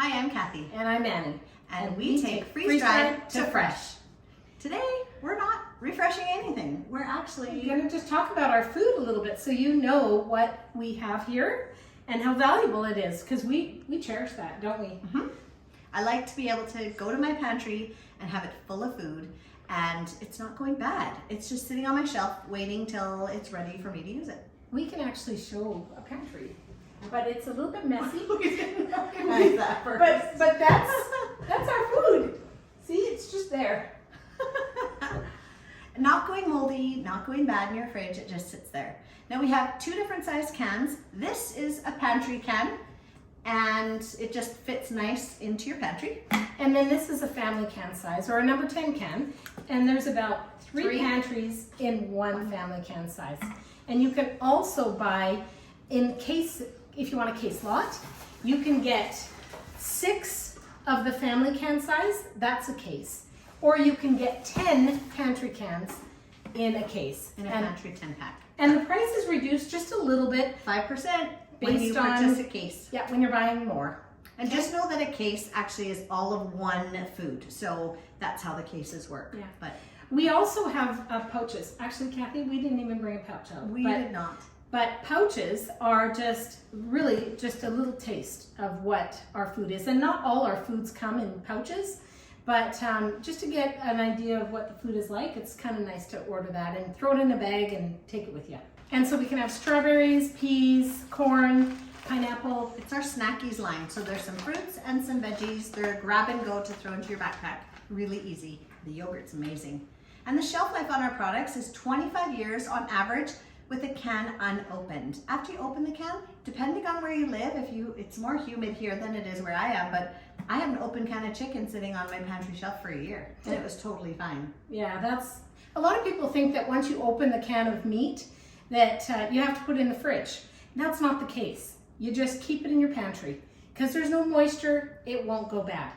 Hi, I'm Kathy. And I'm Annie. And we take freeze-dried to fresh. Today, we're not refreshing anything. We're actually going to just talk about our food a little bit so you know what we have here and how valuable it is, because we cherish that, don't we? Mm-hmm. I like to be able to go to my pantry and have it full of food, and it's not going bad. It's just sitting on my shelf waiting till it's ready for me to use it. We can actually show a pantry, but it's a little bit messy. Recognize that first. But that's our food. See, it's just there. Not going moldy, not going bad in your fridge, it just sits there. Now we have two different size cans. This is a pantry can, and it just fits nice into your pantry. And then this is a family can size, or a number 10 can, and there's about three pantries in one family can size. And you can also buy, in case, if you want a case lot, you can get 6 of the family can size, that's a case. Or you can get 10 pantry cans in a case. In a pantry 10 pack. And the price is reduced just a little bit. 5% when Based you on purchase a case. Yeah, when you're buying more. And just know that a case actually is all of one food. So that's how the cases work. Yeah. But we also have pouches. Actually, Kathy, we didn't even bring a pouch out. We did not. But pouches are just really just a little taste of what our food is. And not all our foods come in pouches. But just to get an idea of what the food is like, it's kind of nice to order that and throw it in a bag and take it with you. And so we can have strawberries, peas, corn, pineapple. It's our snackies line. So there's some fruits and some veggies. They're grab and go to throw into your backpack. Really easy. The yogurt's amazing. And the shelf life on our products is 25 years on average with a can unopened. After you open the can, depending on where you live, it's more humid here than it is where I am, but I have an open can of chicken sitting on my pantry shelf for a year, and it was totally fine. Yeah, that's, a lot of people think that once you open the can of meat, that you have to put it in the fridge. That's not the case. You just keep it in your pantry. Because there's no moisture, it won't go bad.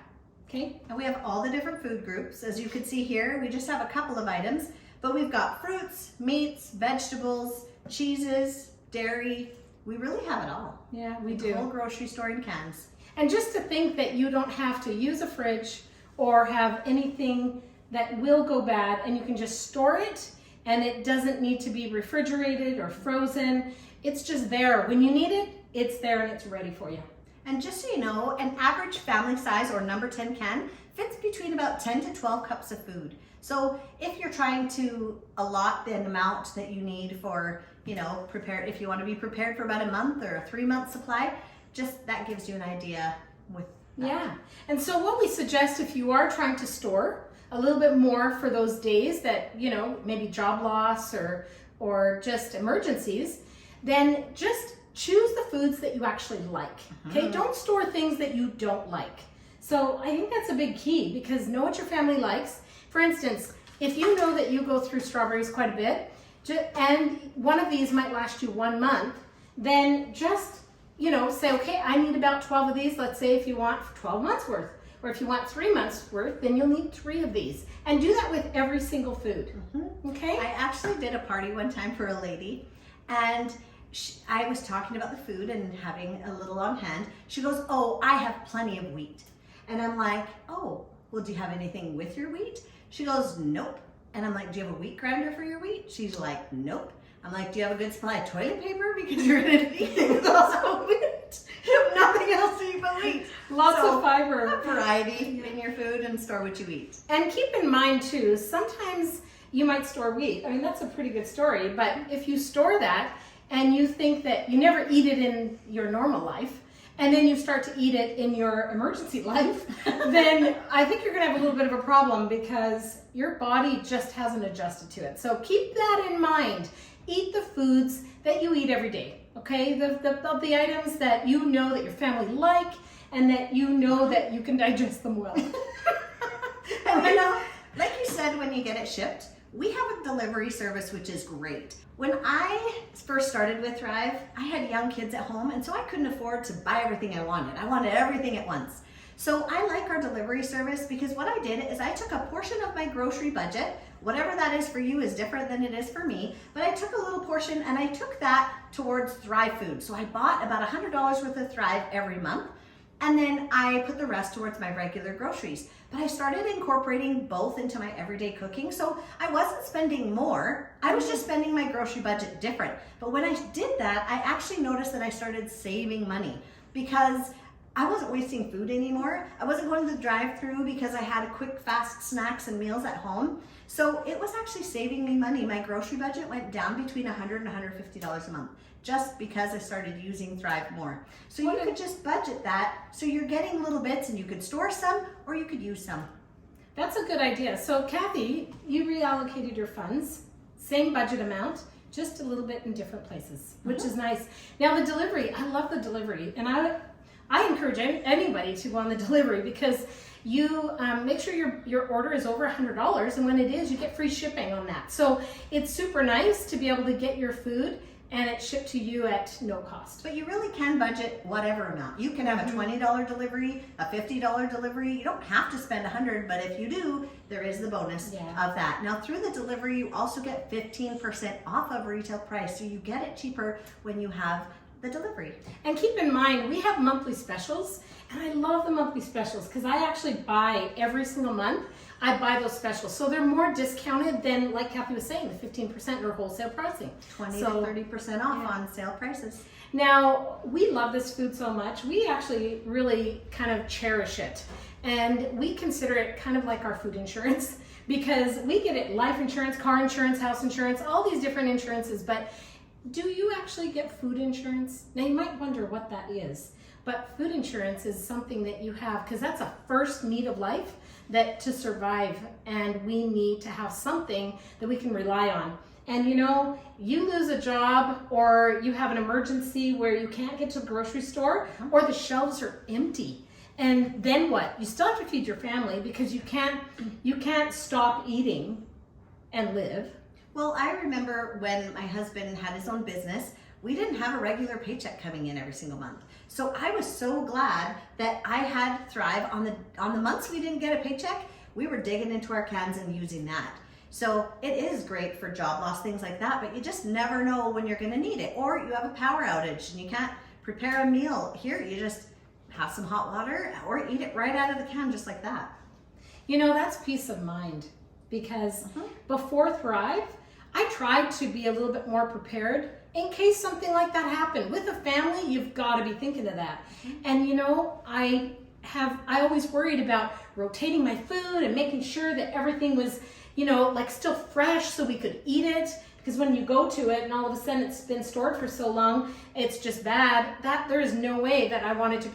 Okay? And we have all the different food groups. As you can see here, we just have a couple of items, but we've got fruits, meats, vegetables, cheeses, dairy. We really have it all. Yeah, we The do. whole grocery store in cans. And just to think that you don't have to use a fridge or have anything that will go bad, and you can just store it, and it doesn't need to be refrigerated or frozen. It's just there. When you need it, it's there and it's ready for you. And just so you know, an average family size or number 10 can fits between about 10 to 12 cups of food. So if you're trying to allot the amount that you need for, prepare, if you want to be prepared for about a month or a 3-month supply, just that gives you an idea with that. Yeah. And so what we suggest, if you are trying to store a little bit more for those days that, maybe job loss or just emergencies, then just choose the foods that you actually like. Okay? Don't store things that you don't like. So I think that's a big key, because know what your family likes. For instance, if you know that you go through strawberries quite a bit, and one of these might last you 1 month, then just, say, okay, I need about 12 of these. Let's say if you want 12 months worth, or if you want 3 months worth, then you'll need 3 of these. And do that with every single food. Okay? I actually did a party one time for a lady, and I was talking about the food and having a little on hand. She goes, "Oh, I have plenty of wheat." And I'm like, "Oh, well, do you have anything with your wheat?" She goes, "Nope." And I'm like, "Do you have a wheat grinder for your wheat?" She's like, "Nope." I'm like, "Do you have a good supply of toilet paper? Because you're gonna need it with also wheat. You have nothing else to eat but wheat." Lots of fiber. Have variety in your food and store what you eat. And keep in mind too, sometimes you might store wheat. I mean, that's a pretty good story, but if you store that and you think that you never eat it in your normal life, and then you start to eat it in your emergency life, then I think you're gonna have a little bit of a problem, because your body just hasn't adjusted to it. So keep that in mind. Eat the foods that you eat every day, okay? The items that you know that your family like, and that you know that you can digest them well. And like you said, when you get it shipped, we have a delivery service, which is great. When I first started with Thrive, I had young kids at home, and so I couldn't afford to buy everything I wanted. I wanted everything at once. So I like our delivery service, because what I did is I took a portion of my grocery budget, whatever that is for you is different than it is for me, but I took a little portion and I took that towards Thrive food. So I bought about $100 worth of Thrive every month, And then I put the rest towards my regular groceries. But I started incorporating both into my everyday cooking. So I wasn't spending more. I was just spending my grocery budget different. But when I did that, I actually noticed that I started saving money because I wasn't wasting food anymore. I wasn't going to the drive-through because I had quick, fast snacks and meals at home. So it was actually saving me money. My grocery budget went down between $100 and $150 a month just because I started using Thrive more. So you could just budget that so you're getting little bits and you could store some or you could use some. That's a good idea. So Kathy, you reallocated your funds, same budget amount, just a little bit in different places, which is nice. Now the delivery, I love the delivery, and I encourage anybody to go on the delivery because you make sure your order is over $100, and when it is, you get free shipping on that. So it's super nice to be able to get your food and it's shipped to you at no cost. But you really can budget whatever amount. You can have a $20 delivery, a $50 delivery. You don't have to spend $100, but if you do, there is the bonus of that. Now through the delivery, you also get 15% off of retail price. So you get it cheaper when you have the delivery. And keep in mind, we have monthly specials, and I love the monthly specials because I actually buy every single month. I buy those specials. So they're more discounted than, like Kathy was saying, the 15% or wholesale pricing. 20 to 30% off on sale prices. Now, we love this food so much. We actually really kind of cherish it. And we consider it kind of like our food insurance because we get it life insurance, car insurance, house insurance, all these different insurances. But do you actually get food insurance? Now, you might wonder what that is. But food insurance is something that you have because that's a first need of life that to survive, and we need to have something that we can rely on. And you know, you lose a job or you have an emergency where you can't get to the grocery store or the shelves are empty. And then what? You still have to feed your family because you can't stop eating and live. Well, I remember when my husband had his own business, we didn't have a regular paycheck coming in every single month. So I was so glad that I had Thrive on the months we didn't get a paycheck, we were digging into our cans and using that. So it is great for job loss, things like that, but you just never know when you're gonna need it. Or you have a power outage and you can't prepare a meal. Here, you just have some hot water or eat it right out of the can just like that. You know, that's peace of mind because before Thrive, I tried to be a little bit more prepared in case something like that happened. With a family, you've got to be thinking of that. And you know, I always worried about rotating my food and making sure that everything was, you know, like still fresh so we could eat it. Because when you go to it and all of a sudden it's been stored for so long, it's just bad. That there is no way that I wanted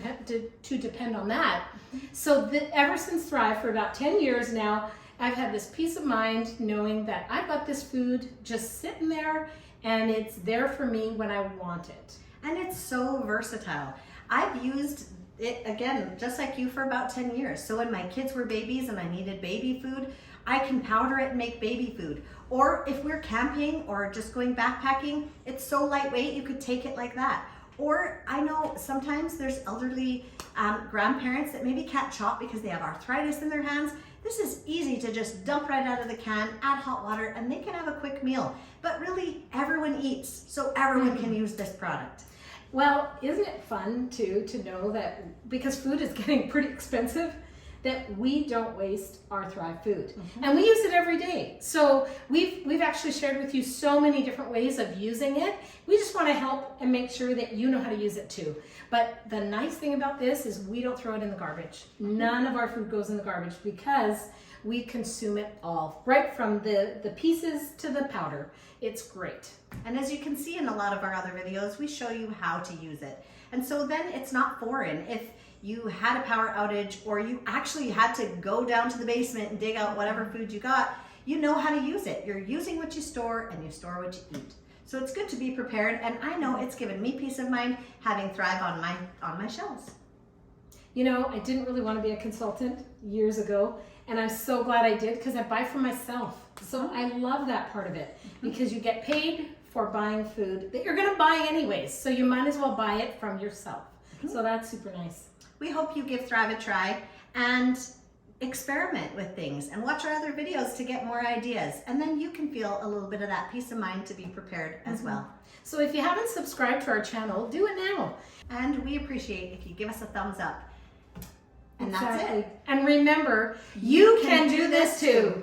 to depend on that. So ever since Thrive, for about 10 years now, I've had this peace of mind knowing that I've got this food just sitting there and it's there for me when I want it. And it's so versatile. I've used it, again, just like you, for about 10 years. So when my kids were babies and I needed baby food, I can powder it and make baby food. Or if we're camping or just going backpacking, it's so lightweight, you could take it like that. Or I know sometimes there's elderly grandparents that maybe can't chop because they have arthritis in their hands. This is easy to just dump right out of the can, add hot water, and they can have a quick meal. But really, everyone eats, so everyone can use this product. Well, isn't it fun too to know that because food is getting pretty expensive, that we don't waste our Thrive food. And we use it every day. So we've actually shared with you so many different ways of using it. We just want to help and make sure that you know how to use it too. But the nice thing about this is we don't throw it in the garbage. None of our food goes in the garbage because we consume it all, right from the pieces to the powder. It's great. And as you can see in a lot of our other videos, we show you how to use it. And so then it's not foreign. If you had a power outage or you actually had to go down to the basement and dig out whatever food you got, you know how to use it. You're using what you store and you store what you eat. So it's good to be prepared, and I know it's given me peace of mind having Thrive on my shelves. You know, I didn't really want to be a consultant years ago, and I'm so glad I did because I buy for myself. So I love that part of it because you get paid for buying food that you're going to buy anyways. So you might as well buy it from yourself. So that's super nice. We hope you give Thrive a try and experiment with things and watch our other videos to get more ideas. And then you can feel a little bit of that peace of mind to be prepared as well. So if you haven't subscribed to our channel, do it now. And we appreciate if you give us a thumbs up. And that's it. And remember, you can do this too.